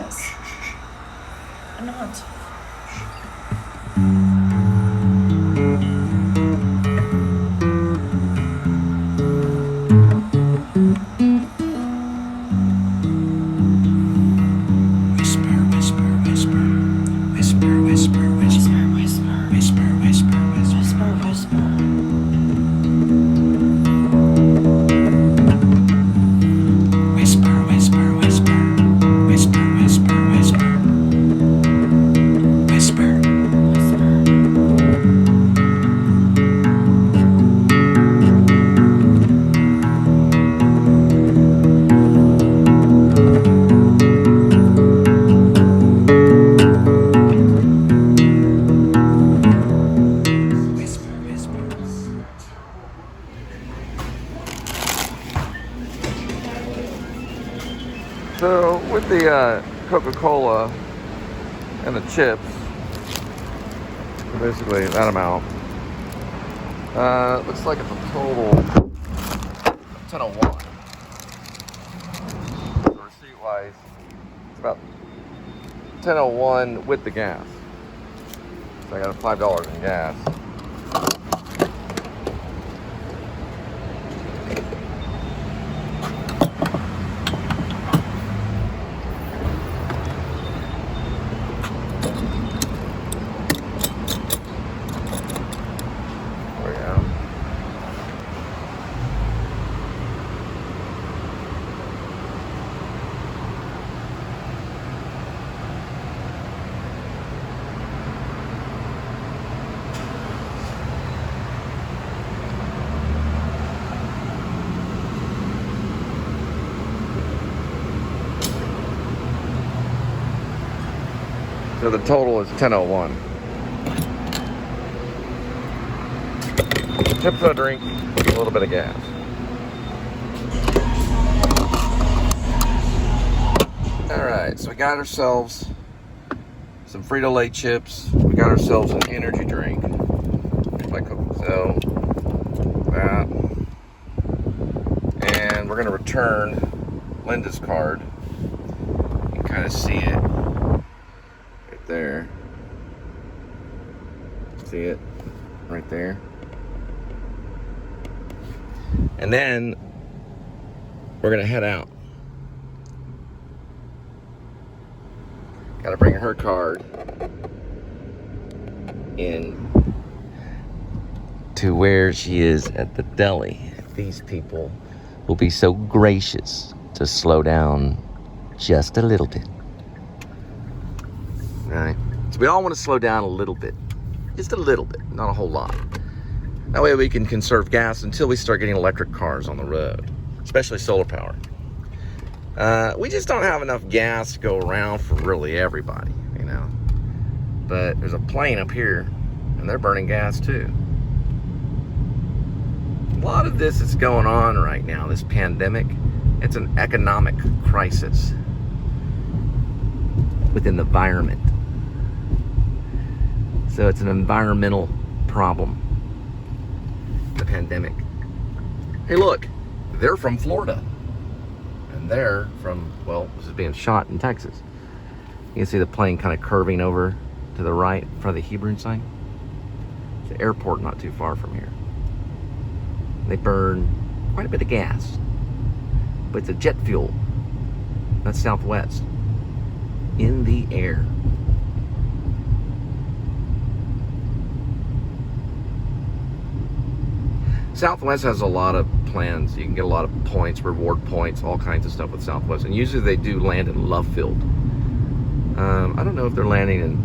this. I'm not. So with the Coca-Cola and the chips, basically that amount, looks like it's a total 1001. Receipt wise, it's about 1001 with the gas. So I got $5 in gas. So the total is 1001. Chips and a drink, a little bit of gas. Alright, so we got ourselves some Frito-Lay chips. We got ourselves an energy drink. So, that. And we're going to return Linda's card. You can kind of see it. There. See it? Right there. And then we're gonna head out. Gotta bring her card in to where she is at the deli. These people will be so gracious to slow down just a little bit. Right. So we all want to slow down a little bit. Just a little bit, not a whole lot. That way we can conserve gas until we start getting electric cars on the road, especially solar power. We just don't have enough gas to go around for really everybody, you know. But there's a plane up here, and they're burning gas too. A lot of this is going on right now, this pandemic. It's an economic crisis within the environment. So it's an environmental problem, the pandemic. Hey look, they're from Florida. And they're from, well, this is being shot in Texas. You can see the plane kind of curving over to the right in front of the Hebron sign. It's an airport not too far from here. They burn quite a bit of gas. But it's a jet fuel. That's Southwest. In the air. Southwest has a lot of plans. You can get a lot of points, reward points, all kinds of stuff with Southwest. And usually they do land in Love Field. I don't know if they're landing in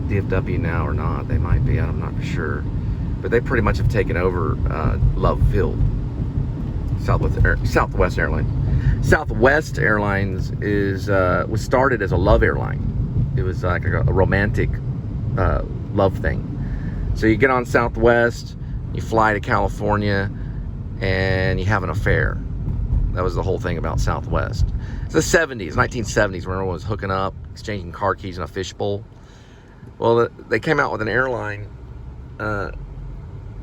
DFW now or not. They might be, I'm not sure. But they pretty much have taken over Love Field. Southwest Airlines. Southwest Airlines was started as a love airline. It was like a romantic love thing. So you get on Southwest, you fly to California, and you have an affair. That was the whole thing about Southwest. It's the 70s, 1970s, when everyone was hooking up, exchanging car keys in a fishbowl. Well, they came out with an airline, or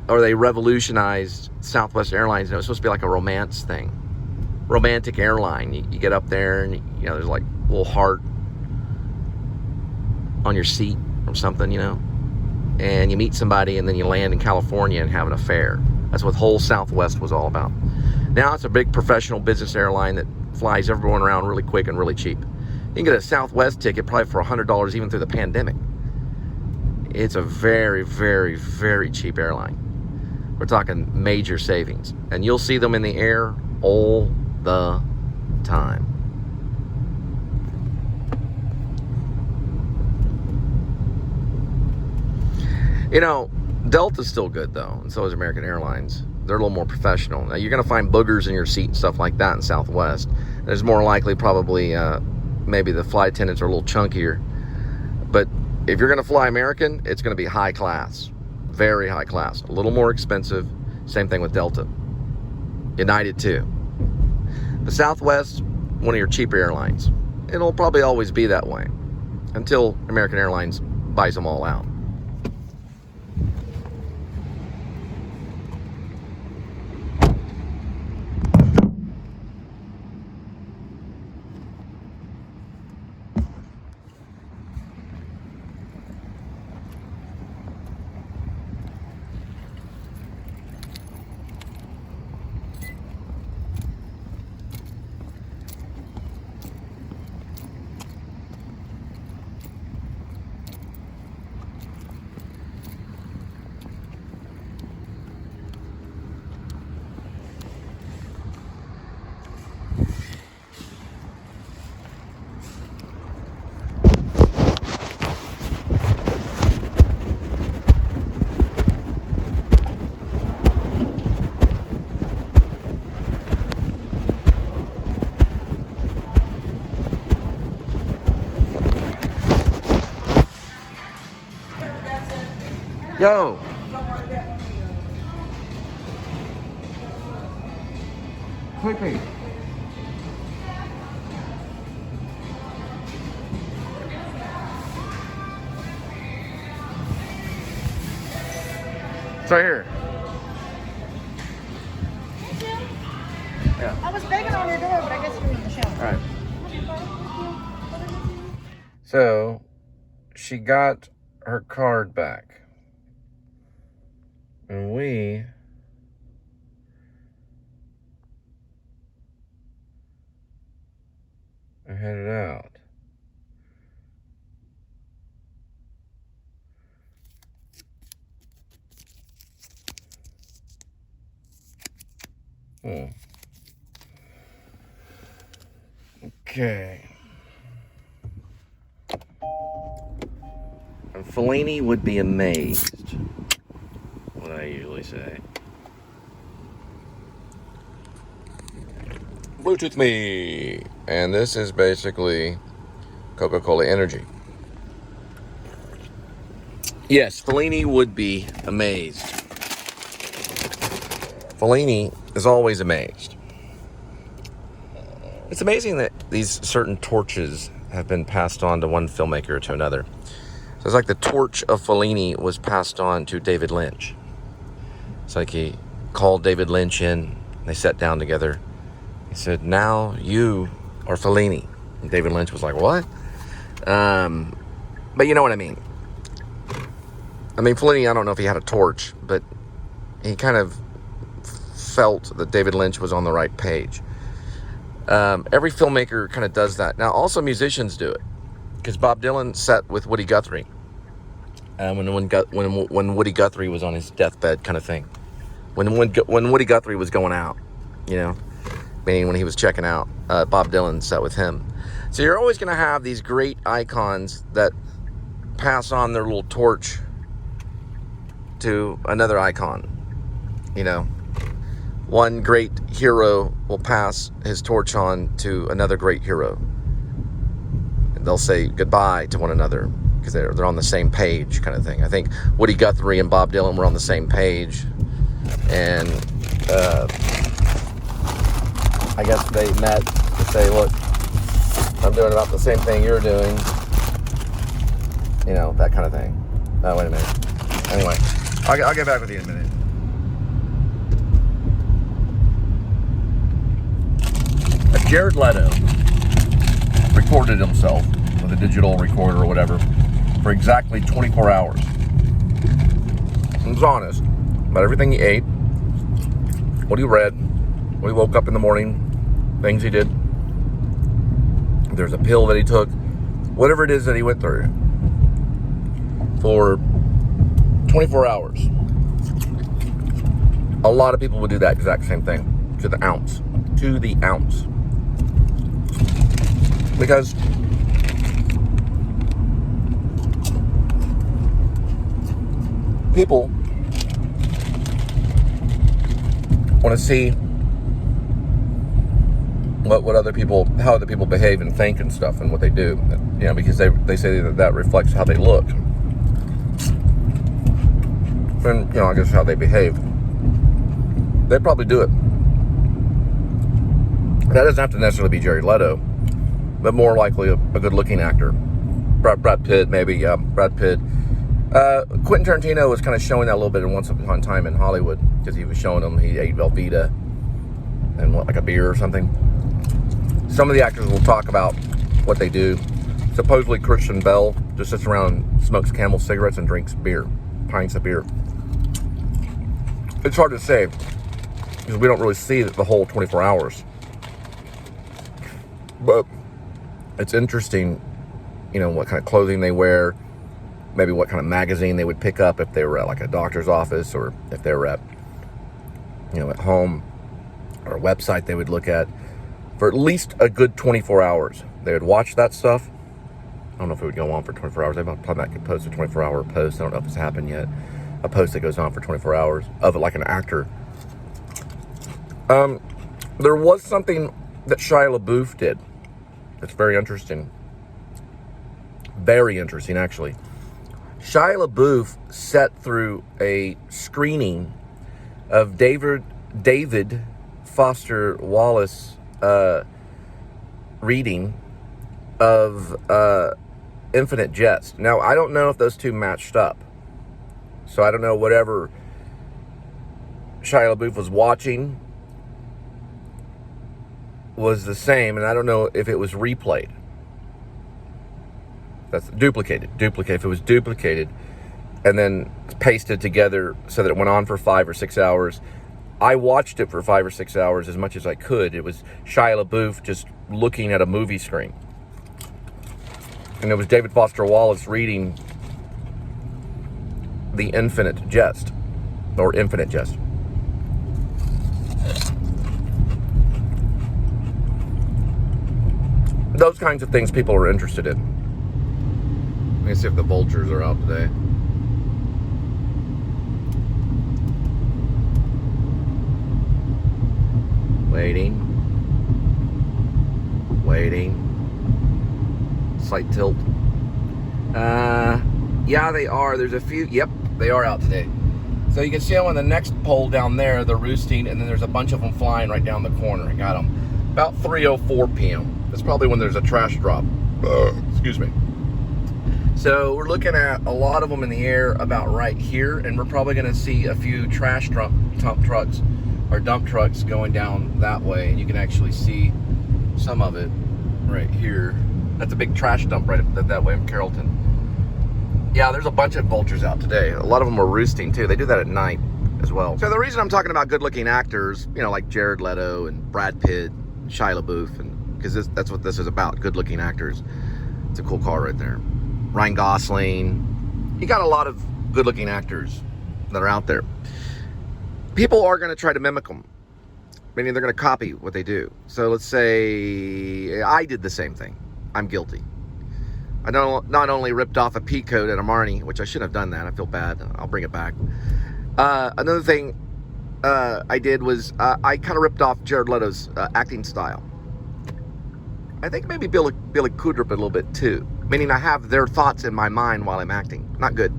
they revolutionized Southwest Airlines, and it was supposed to be like a romance thing. romantic airline. You get up there and, you know, there's like a little heart on your seat or something, you know, and you meet somebody and then you land in California and have an affair. That's what whole Southwest was all about. Now it's a big professional business airline that flies everyone around really quick and really cheap. You can get a Southwest ticket probably for $100 even through the pandemic. It's a very, very, very cheap airline. We're talking major savings. And you'll see them in the air all the time. You know, Delta's still good though, and so is American Airlines. They're a little more professional. Now, you're going to find boogers in your seat and stuff like that in Southwest. There's more likely probably maybe the flight attendants are a little chunkier. But if you're going to fly American, it's going to be high class. Very high class. A little more expensive. Same thing with Delta. United too. The Southwest, one of your cheaper airlines. It'll probably always be that way until American Airlines buys them all out. Yo. Quickly. It's right here. Thank you. Yeah. I was begging on your door, but I guess you were in the shower. All right. So, she got her card back. And we are headed out. Okay. And Fellini would be amazed. What I usually say. Bluetooth me. And this is basically Coca-Cola Energy. Yes, Fellini would be amazed. Fellini is always amazed. It's amazing that these certain torches have been passed on to one filmmaker to another. So it's like the torch of Fellini was passed on to David Lynch. It's like he called David Lynch in. They sat down together. He said, "Now you are Fellini." And David Lynch was like, "What?" But you know what I mean. I mean, Fellini, I don't know if he had a torch, but he kind of felt that David Lynch was on the right page. Every filmmaker kind of does that. Now, also musicians do it. Because Bob Dylan sat with Woody Guthrie. When Woody Guthrie was on his deathbed kind of thing. When Woody Guthrie was going out, you know, meaning when he was checking out, Bob Dylan sat with him. So you're always going to have these great icons that pass on their little torch to another icon. You know, one great hero will pass his torch on to another great hero. And they'll say goodbye to one another because they're on the same page kind of thing. I think Woody Guthrie and Bob Dylan were on the same page. And I guess they met to say, look, I'm doing about the same thing you're doing. You know, that kind of thing. Oh, wait a minute. Anyway, I'll get back with you in a minute. Jared Leto recorded himself with a digital recorder or whatever for exactly 24 hours. He was honest about everything he ate, what he read, when he woke up in the morning, things he did. If there's a pill that he took, whatever it is that he went through for 24 hours. A lot of people would do that exact same thing to the ounce. To the ounce. Because people want to see what other people, how other people behave and think and stuff and what they do, you know, because they say that reflects how they look and, you know, I guess how they behave. They probably do it. That doesn't have to necessarily be Jared Leto, but more likely a good-looking actor. Brad Pitt, maybe. Yeah, Brad Pitt. Quentin Tarantino was kind of showing that a little bit in Once Upon a Time in Hollywood, because he was showing them he ate Velveeta and like a beer or something. Some of the actors will talk about what they do. Supposedly Christian Bale just sits around, smokes Camel cigarettes, and drinks beer, pints of beer. It's hard to say because we don't really see the whole 24 hours. But it's interesting, you know, what kind of clothing they wear, maybe what kind of magazine they would pick up if they were at like a doctor's office, or if they were at, you know, at home, or a website they would look at for at least a good 24 hours. They would watch that stuff. I don't know if it would go on for 24 hours. They probably might could post a 24-hour post. I don't know if it's happened yet. A post that goes on for 24 hours of it, like an actor. There was something that Shia LaBeouf did. It's very interesting. Very interesting, actually. Shia LaBeouf sat through a screening of David Foster Wallace reading of Infinite Jest. Now, I don't know if those two matched up. So I don't know whatever Shia LaBeouf was watching was the same, and I don't know if it was replayed. That's duplicated. If it was duplicated and then pasted together so that it went on for 5 or 6 hours. I watched it for 5 or 6 hours as much as I could. It was Shia LaBeouf just looking at a movie screen. And it was David Foster Wallace reading The Infinite Jest, or Infinite Jest. Those kinds of things people are interested in. Let me see if the vultures are out today. Waiting. Slight tilt. Yeah, they are. There's a few. Yep, they are out today. So you can see them on the next pole down there. They're roosting, and then there's a bunch of them flying right down the corner. I got them about 3:04 p.m. That's probably when there's a trash drop. Excuse me. So we're looking at a lot of them in the air about right here, and we're probably going to see a few trash dump trucks or dump trucks going down that way. And you can actually see some of it right here. That's a big trash dump right that way in Carrollton. Yeah, there's a bunch of vultures out today. A lot of them are roosting too. They do that at night as well. So the reason I'm talking about good-looking actors, you know, like Jared Leto and Brad Pitt, Shia LaBeouf, and because that's what this is about, good-looking actors. It's a cool car right there. Ryan Gosling. You got a lot of good-looking actors that are out there. People are going to try to mimic them. Meaning they're going to copy what they do. So let's say I did the same thing. I'm guilty. I not only ripped off a P coat at Armani, which I shouldn't have done that. I feel bad. I'll bring it back. Another thing I did was I kind of ripped off Jared Leto's acting style. I think maybe Billy Cudrup a little bit too. Meaning I have their thoughts in my mind while I'm acting. Not good.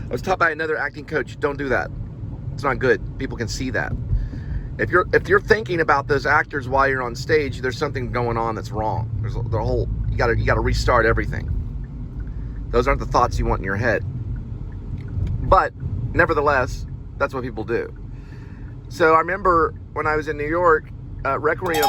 I was taught by another acting coach, don't do that. It's not good. People can see that. If you're thinking about those actors while you're on stage, there's something going on that's wrong. There's the whole you got to restart everything. Those aren't the thoughts you want in your head. But nevertheless, that's what people do. So I remember when I was in New York, Requiem